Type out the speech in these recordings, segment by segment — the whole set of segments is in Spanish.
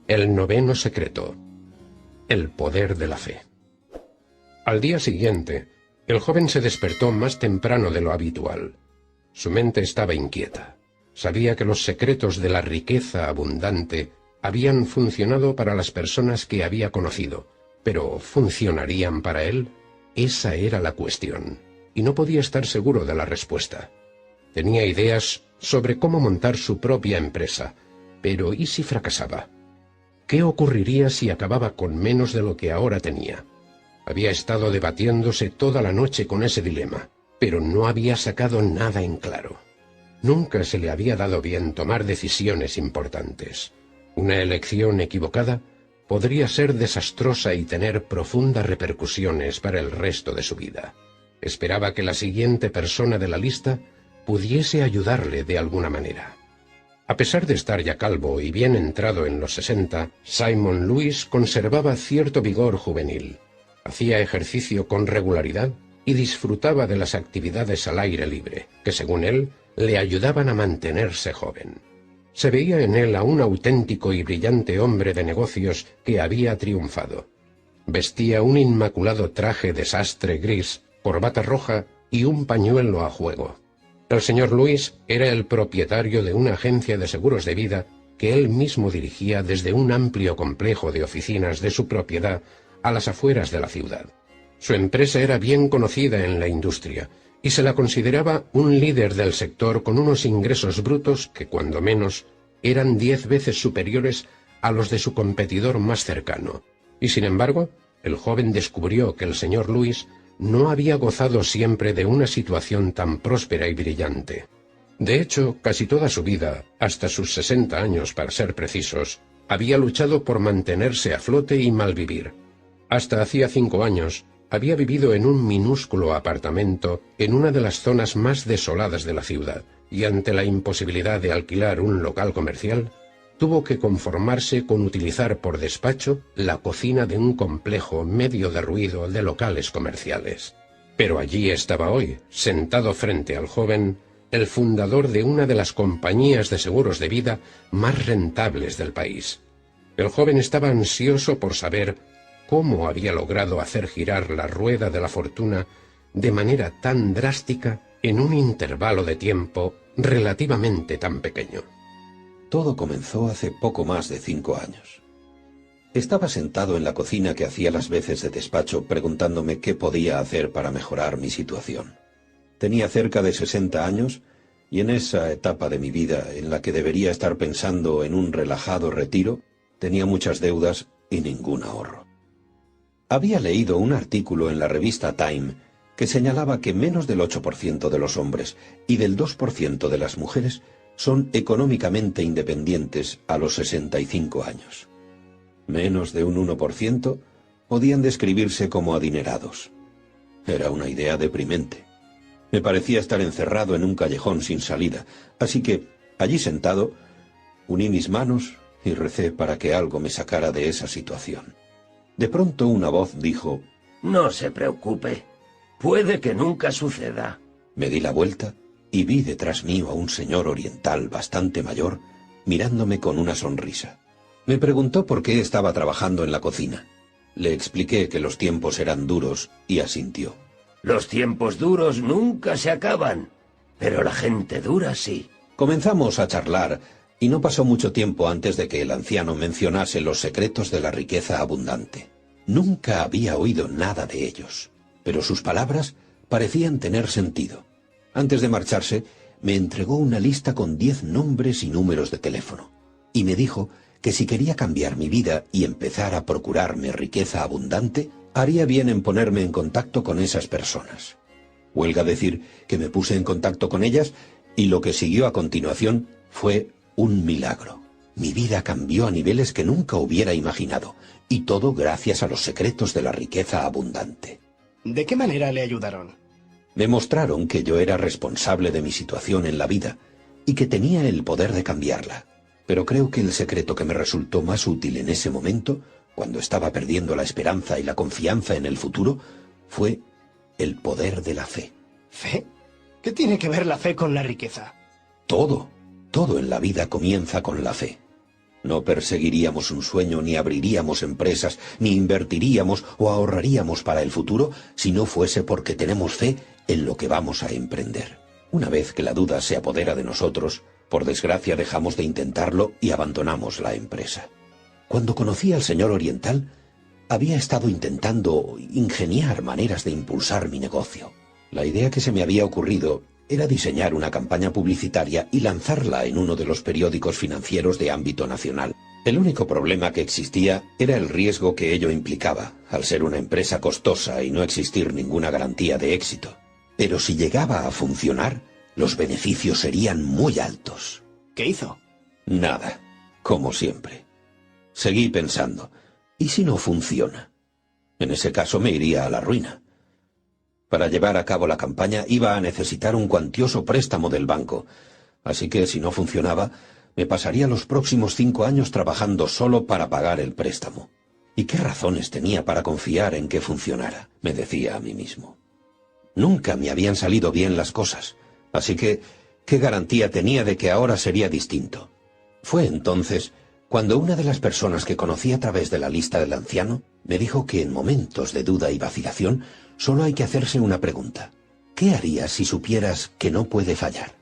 El noveno secreto. El poder de la fe. Al día siguiente, el joven se despertó más temprano de lo habitual. Su mente estaba inquieta. Sabía que los secretos de la riqueza abundante habían funcionado para las personas que había conocido, pero ¿funcionarían para él? Esa era la cuestión, y no podía estar seguro de la respuesta. Tenía ideas sobre cómo montar su propia empresa, pero ¿y si fracasaba? ¿Qué ocurriría si acababa con menos de lo que ahora tenía? Había estado debatiéndose toda la noche con ese dilema, pero no había sacado nada en claro. Nunca se le había dado bien tomar decisiones importantes. Una elección equivocada podría ser desastrosa y tener profundas repercusiones para el resto de su vida. Esperaba que la siguiente persona de la lista pudiese ayudarle de alguna manera. A pesar de estar ya calvo y bien entrado en los 60, Simon Lewis conservaba cierto vigor juvenil. Hacía ejercicio con regularidad y disfrutaba de las actividades al aire libre, que según él, le ayudaban a mantenerse joven. Se veía en él a un auténtico y brillante hombre de negocios que había triunfado. Vestía un inmaculado traje de sastre gris, corbata roja y un pañuelo a juego. El señor Lewis era el propietario de una agencia de seguros de vida que él mismo dirigía desde un amplio complejo de oficinas de su propiedad a las afueras de la ciudad. Su empresa era bien conocida en la industria y se la consideraba un líder del sector con unos ingresos brutos que, cuando menos, eran 10 veces superiores a los de su competidor más cercano. Y sin embargo, el joven descubrió que el señor Lewis no había gozado siempre de una situación tan próspera y brillante. De hecho, casi toda su vida, hasta sus 60 años para ser precisos, había luchado por mantenerse a flote y malvivir. Hasta hacía 5 años, había vivido en un minúsculo apartamento en una de las zonas más desoladas de la ciudad, y ante la imposibilidad de alquilar un local comercial, tuvo que conformarse con utilizar por despacho la cocina de un complejo medio derruido de locales comerciales. Pero allí estaba hoy, sentado frente al joven, el fundador de una de las compañías de seguros de vida más rentables del país. El joven estaba ansioso por saber cómo había logrado hacer girar la rueda de la fortuna de manera tan drástica en un intervalo de tiempo relativamente tan pequeño. Todo comenzó hace poco más de 5 años. Estaba sentado en la cocina que hacía las veces de despacho preguntándome qué podía hacer para mejorar mi situación. Tenía cerca de 60 años y en esa etapa de mi vida en la que debería estar pensando en un relajado retiro, tenía muchas deudas y ningún ahorro. Había leído un artículo en la revista Time que señalaba que menos del 8% de los hombres y del 2% de las mujeres son económicamente independientes a los 65 años. Menos de un 1% podían describirse como adinerados. Era una idea deprimente. Me parecía estar encerrado en un callejón sin salida, así que, allí sentado, uní mis manos y recé para que algo me sacara de esa situación. De pronto una voz dijo: «No se preocupe, puede que nunca suceda». Me di la vuelta y vi detrás mío a un señor oriental bastante mayor, mirándome con una sonrisa. Me preguntó por qué estaba trabajando en la cocina. Le expliqué que los tiempos eran duros y asintió. «Los tiempos duros nunca se acaban, pero la gente dura sí». Comenzamos a charlar y no pasó mucho tiempo antes de que el anciano mencionase los secretos de la riqueza abundante. Nunca había oído nada de ellos, pero sus palabras parecían tener sentido. Antes de marcharse, me entregó una lista con 10 nombres y números de teléfono, y me dijo que si quería cambiar mi vida y empezar a procurarme riqueza abundante, haría bien en ponerme en contacto con esas personas. Huelga decir que me puse en contacto con ellas, y lo que siguió a continuación fue un milagro. Mi vida cambió a niveles que nunca hubiera imaginado, y todo gracias a los secretos de la riqueza abundante. ¿De qué manera le ayudaron? Me mostraron que yo era responsable de mi situación en la vida y que tenía el poder de cambiarla. Pero creo que el secreto que me resultó más útil en ese momento, cuando estaba perdiendo la esperanza y la confianza en el futuro, fue el poder de la fe. ¿Fe? ¿Qué tiene que ver la fe con la riqueza? Todo en la vida comienza con la fe. No perseguiríamos un sueño, ni abriríamos empresas, ni invertiríamos o ahorraríamos para el futuro si no fuese porque tenemos fe en lo que vamos a emprender. Una vez que la duda se apodera de nosotros, por desgracia dejamos de intentarlo y abandonamos la empresa. Cuando conocí al señor Oriental, había estado intentando ingeniar maneras de impulsar mi negocio. La idea que se me había ocurrido era diseñar una campaña publicitaria y lanzarla en uno de los periódicos financieros de ámbito nacional. El único problema que existía era el riesgo que ello implicaba, al ser una empresa costosa y no existir ninguna garantía de éxito. Pero si llegaba a funcionar, los beneficios serían muy altos. ¿Qué hizo? Nada, como siempre. Seguí pensando, ¿y si no funciona? En ese caso me iría a la ruina. Para llevar a cabo la campaña iba a necesitar un cuantioso préstamo del banco, así que si no funcionaba, me pasaría los próximos 5 años trabajando solo para pagar el préstamo. ¿Y qué razones tenía para confiar en que funcionara?, me decía a mí mismo. Nunca me habían salido bien las cosas, así que, ¿qué garantía tenía de que ahora sería distinto? Fue entonces cuando una de las personas que conocí a través de la lista del anciano me dijo que en momentos de duda y vacilación solo hay que hacerse una pregunta. ¿Qué harías si supieras que no puede fallar?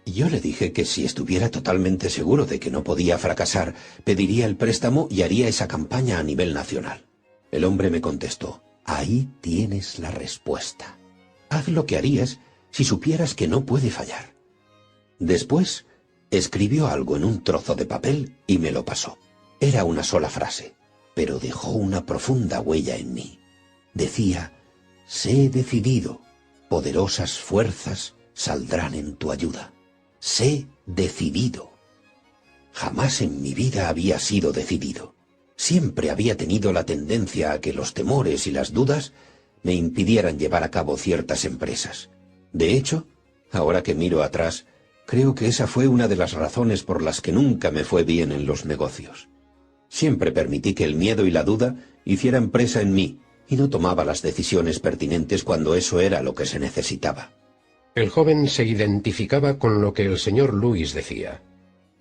Y yo le dije que si estuviera totalmente seguro de que no podía fracasar, pediría el préstamo y haría esa campaña a nivel nacional. El hombre me contestó, ahí tienes la respuesta. Haz lo que harías si supieras que no puede fallar. Después, escribió algo en un trozo de papel y me lo pasó. Era una sola frase, pero dejó una profunda huella en mí. Decía, sé decidido, poderosas fuerzas saldrán en tu ayuda. Sé decidido. Jamás en mi vida había sido decidido. Siempre había tenido la tendencia a que los temores y las dudas me impidieran llevar a cabo ciertas empresas. De hecho, ahora que miro atrás, creo que esa fue una de las razones por las que nunca me fue bien en los negocios. Siempre permití que el miedo y la duda hicieran presa en mí y no tomaba las decisiones pertinentes cuando eso era lo que se necesitaba. El joven se identificaba con lo que el señor Lewis decía.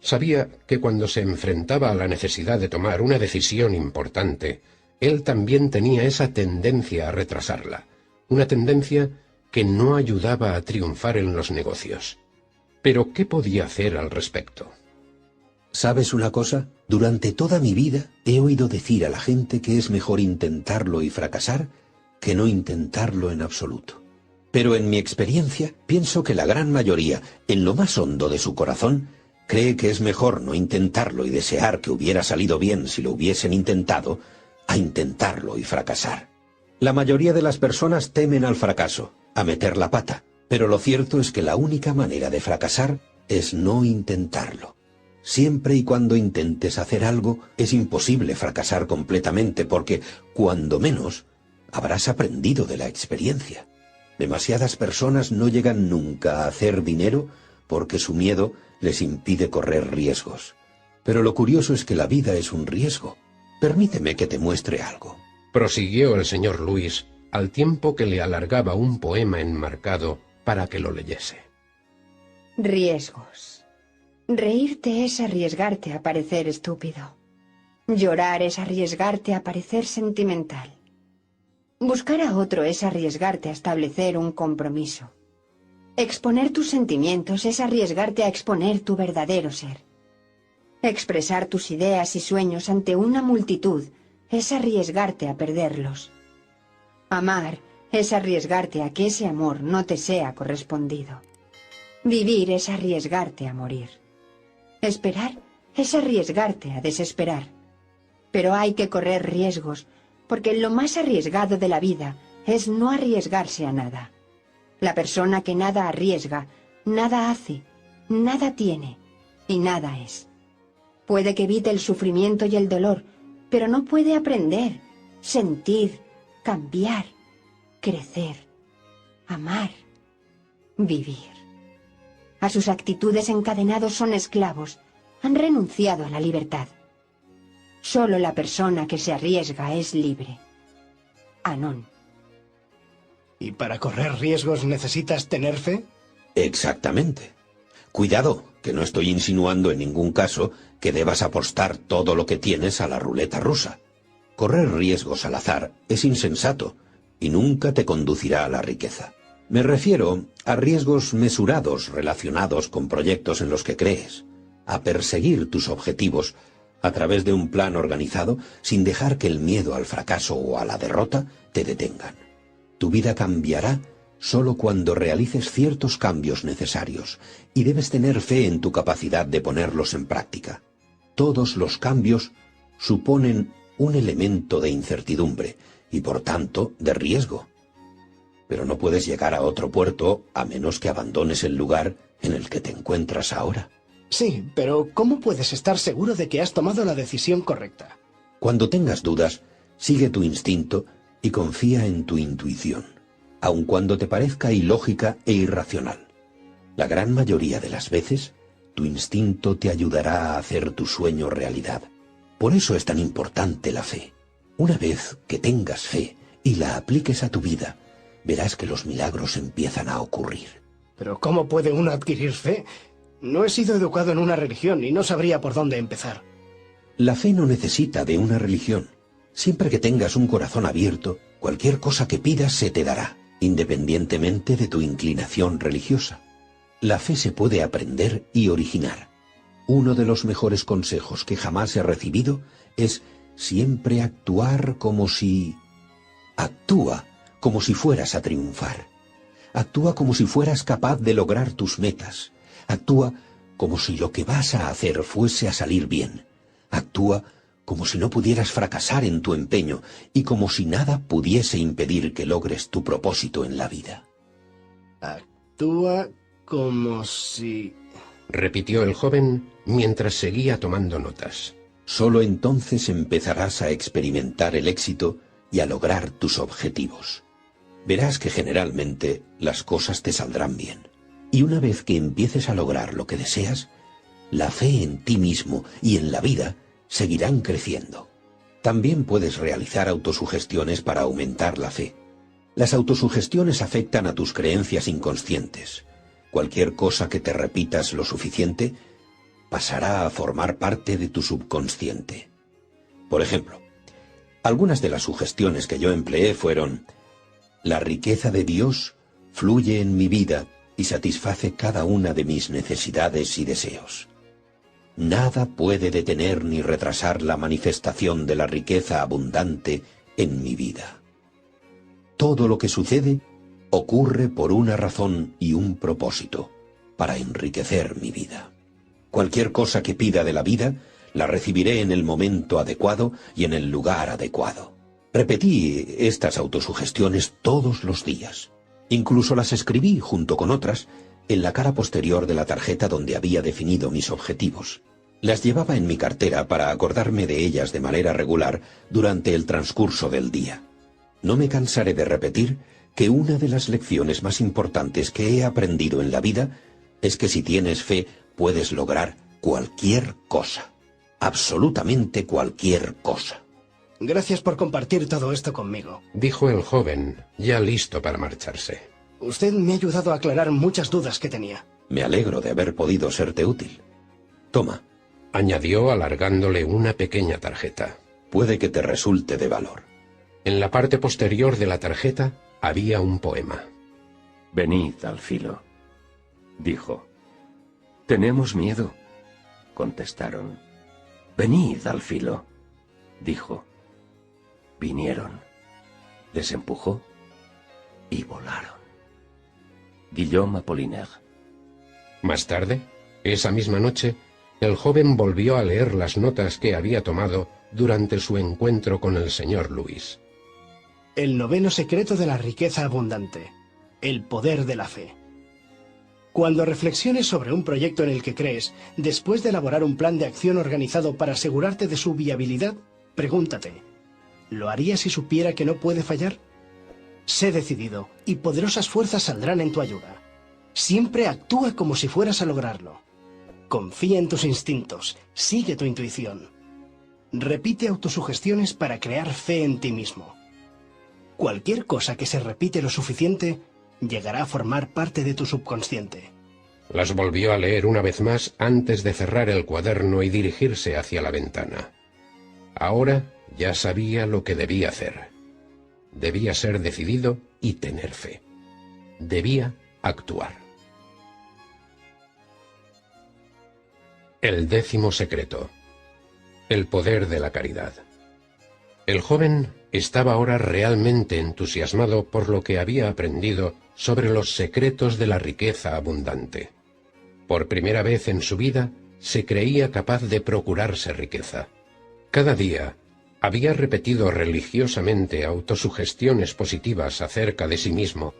Sabía que cuando se enfrentaba a la necesidad de tomar una decisión importante, él también tenía esa tendencia a retrasarla, una tendencia que no ayudaba a triunfar en los negocios. Pero, ¿qué podía hacer al respecto? ¿Sabes una cosa? Durante toda mi vida he oído decir a la gente que es mejor intentarlo y fracasar que no intentarlo en absoluto. Pero en mi experiencia, pienso que la gran mayoría, en lo más hondo de su corazón, cree que es mejor no intentarlo y desear que hubiera salido bien si lo hubiesen intentado, a intentarlo y fracasar. La mayoría de las personas temen al fracaso, a meter la pata, pero lo cierto es que la única manera de fracasar es no intentarlo. Siempre y cuando intentes hacer algo, es imposible fracasar completamente porque, cuando menos, habrás aprendido de la experiencia. Demasiadas personas no llegan nunca a hacer dinero porque su miedo les impide correr riesgos. Pero lo curioso es que la vida es un riesgo. Permíteme que te muestre algo. Prosiguió el señor Lewis, al tiempo que le alargaba un poema enmarcado para que lo leyese. Riesgos. Reírte es arriesgarte a parecer estúpido. Llorar es arriesgarte a parecer sentimental. Buscar a otro es arriesgarte a establecer un compromiso. Exponer tus sentimientos es arriesgarte a exponer tu verdadero ser. Expresar tus ideas y sueños ante una multitud es arriesgarte a perderlos. Amar es arriesgarte a que ese amor no te sea correspondido. Vivir es arriesgarte a morir. Esperar es arriesgarte a desesperar. Pero hay que correr riesgos, porque lo más arriesgado de la vida es no arriesgarse a nada. La persona que nada arriesga, nada hace, nada tiene y nada es. Puede que evite el sufrimiento y el dolor, pero no puede aprender, sentir, cambiar, crecer, amar, vivir. A sus actitudes encadenados son esclavos, han renunciado a la libertad. Solo la persona que se arriesga es libre. Anón. ¿Y para correr riesgos necesitas tener fe? Exactamente. Cuidado, que no estoy insinuando en ningún caso que debas apostar todo lo que tienes a la ruleta rusa. Correr riesgos al azar es insensato y nunca te conducirá a la riqueza. Me refiero a riesgos mesurados relacionados con proyectos en los que crees, a perseguir tus objetivos a través de un plan organizado sin dejar que el miedo al fracaso o a la derrota te detengan. Tu vida cambiará solo cuando realices ciertos cambios necesarios y debes tener fe en tu capacidad de ponerlos en práctica. Todos los cambios suponen un elemento de incertidumbre y por tanto de riesgo. Pero no puedes llegar a otro puerto a menos que abandones el lugar en el que te encuentras ahora. Sí, pero ¿cómo puedes estar seguro de que has tomado la decisión correcta? Cuando tengas dudas, sigue tu instinto y confía en tu intuición, aun cuando te parezca ilógica e irracional. La gran mayoría de las veces, tu instinto te ayudará a hacer tu sueño realidad. Por eso es tan importante la fe. Una vez que tengas fe y la apliques a tu vida, verás que los milagros empiezan a ocurrir. Pero ¿cómo puede uno adquirir fe? No he sido educado en una religión y no sabría por dónde empezar. La fe no necesita de una religión. Siempre que tengas un corazón abierto, cualquier cosa que pidas se te dará, independientemente de tu inclinación religiosa. La fe se puede aprender y originar. Uno de los mejores consejos que jamás he recibido es siempre actuar como si... Actúa como si fueras a triunfar. Actúa como si fueras capaz de lograr tus metas. Actúa como si lo que vas a hacer fuese a salir bien. Actúa como si no pudieras fracasar en tu empeño y como si nada pudiese impedir que logres tu propósito en la vida. Actúa como si... repitió el joven mientras seguía tomando notas. Solo entonces empezarás a experimentar el éxito y a lograr tus objetivos. Verás que generalmente las cosas te saldrán bien. Y una vez que empieces a lograr lo que deseas, la fe en ti mismo y en la vida seguirán creciendo. También puedes realizar autosugestiones para aumentar la fe. Las autosugestiones afectan a tus creencias inconscientes. Cualquier cosa que te repitas lo suficiente pasará a formar parte de tu subconsciente. Por ejemplo, algunas de las sugestiones que yo empleé fueron: la riqueza de Dios fluye en mi vida y satisface cada una de mis necesidades y deseos. Nada puede detener ni retrasar la manifestación de la riqueza abundante en mi vida. Todo lo que sucede ocurre por una razón y un propósito, para enriquecer mi vida. Cualquier cosa que pida de la vida, la recibiré en el momento adecuado y en el lugar adecuado. Repetí estas autosugestiones todos los días. Incluso las escribí, junto con otras, en la cara posterior de la tarjeta donde había definido mis objetivos. Las llevaba en mi cartera para acordarme de ellas de manera regular durante el transcurso del día. No me cansaré de repetir que una de las lecciones más importantes que he aprendido en la vida es que si tienes fe puedes lograr cualquier cosa. Absolutamente cualquier cosa. Gracias por compartir todo esto conmigo. Dijo el joven, ya listo para marcharse. Usted me ha ayudado a aclarar muchas dudas que tenía. Me alegro de haber podido serte útil. Toma. Añadió alargándole una pequeña tarjeta. Puede que te resulte de valor. En la parte posterior de la tarjeta había un poema. Venid al filo, dijo. Tenemos miedo, contestaron. Venid al filo, dijo. Vinieron, les empujó y volaron. Guillaume Apollinaire. Más tarde, esa misma noche, el joven volvió a leer las notas que había tomado durante su encuentro con el señor Louis. El noveno secreto de la riqueza abundante. El poder de la fe. Cuando reflexiones sobre un proyecto en el que crees, después de elaborar un plan de acción organizado para asegurarte de su viabilidad, pregúntate: ¿lo haría si supiera que no puede fallar? Sé decidido, y poderosas fuerzas saldrán en tu ayuda. Siempre actúa como si fueras a lograrlo. Confía en tus instintos, sigue tu intuición. Repite autosugestiones para crear fe en ti mismo. Cualquier cosa que se repite lo suficiente llegará a formar parte de tu subconsciente. Las volvió a leer una vez más antes de cerrar el cuaderno y dirigirse hacia la ventana. Ahora ya sabía lo que debía hacer. Debía ser decidido y tener fe. Debía actuar. El 10º secreto. El poder de la caridad. El joven estaba ahora realmente entusiasmado por lo que había aprendido sobre los secretos de la riqueza abundante. Por primera vez en su vida se creía capaz de procurarse riqueza. Cada día había repetido religiosamente autosugestiones positivas acerca de sí mismo,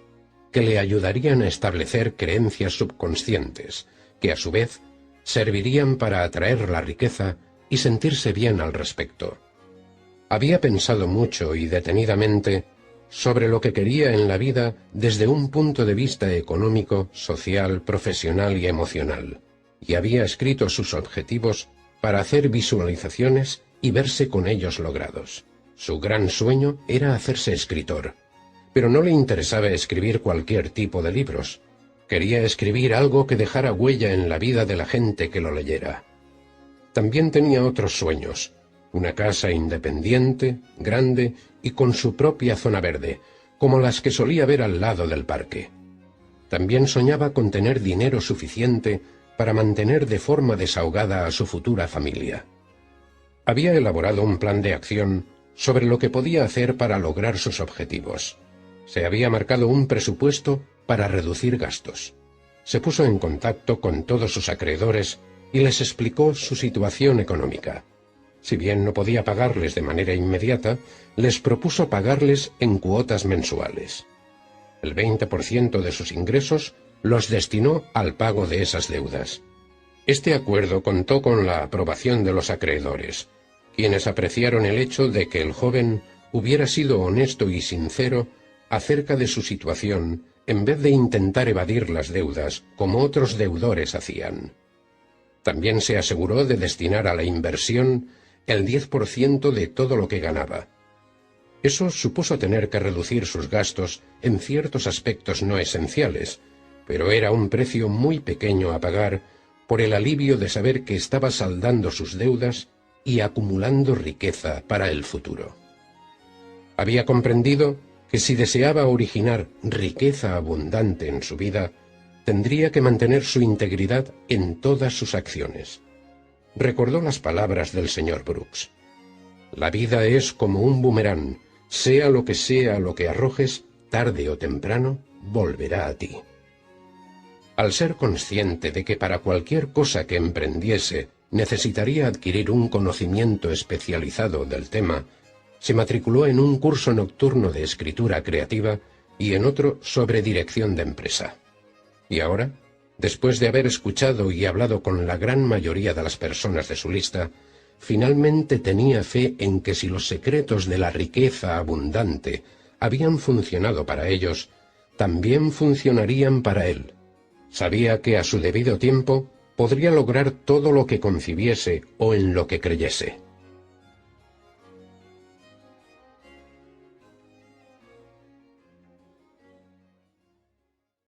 que le ayudarían a establecer creencias subconscientes, que a su vez servirían para atraer la riqueza y sentirse bien al respecto. Había pensado mucho y detenidamente sobre lo que quería en la vida desde un punto de vista económico, social, profesional y emocional, y había escrito sus objetivos para hacer visualizaciones y verse con ellos logrados. Su gran sueño era hacerse escritor, pero no le interesaba escribir cualquier tipo de libros. Quería escribir algo que dejara huella en la vida de la gente que lo leyera. También tenía otros sueños: una casa independiente, grande y con su propia zona verde, como las que solía ver al lado del parque. También soñaba con tener dinero suficiente para mantener de forma desahogada a su futura familia. Había elaborado un plan de acción sobre lo que podía hacer para lograr sus objetivos. Se había marcado un presupuesto para reducir gastos. Se puso en contacto con todos sus acreedores y les explicó su situación económica. Si bien no podía pagarles de manera inmediata, les propuso pagarles en cuotas mensuales. El 20% de sus ingresos los destinó al pago de esas deudas. Este acuerdo contó con la aprobación de los acreedores, quienes apreciaron el hecho de que el joven hubiera sido honesto y sincero acerca de su situación, en vez de intentar evadir las deudas como otros deudores hacían. También se aseguró de destinar a la inversión el 10% de todo lo que ganaba. Eso supuso tener que reducir sus gastos en ciertos aspectos no esenciales, pero era un precio muy pequeño a pagar por el alivio de saber que estaba saldando sus deudas y acumulando riqueza para el futuro. Había comprendido que si deseaba originar riqueza abundante en su vida, tendría que mantener su integridad en todas sus acciones. Recordó las palabras del señor Brooks: «La vida es como un boomerang, sea lo que arrojes, tarde o temprano volverá a ti». Al ser consciente de que para cualquier cosa que emprendiese necesitaría adquirir un conocimiento especializado del tema, se matriculó en un curso nocturno de escritura creativa y en otro sobre dirección de empresa. Y ahora, después de haber escuchado y hablado con la gran mayoría de las personas de su lista, finalmente tenía fe en que si los secretos de la riqueza abundante habían funcionado para ellos, también funcionarían para él. Sabía que a su debido tiempo podría lograr todo lo que concibiese o en lo que creyese.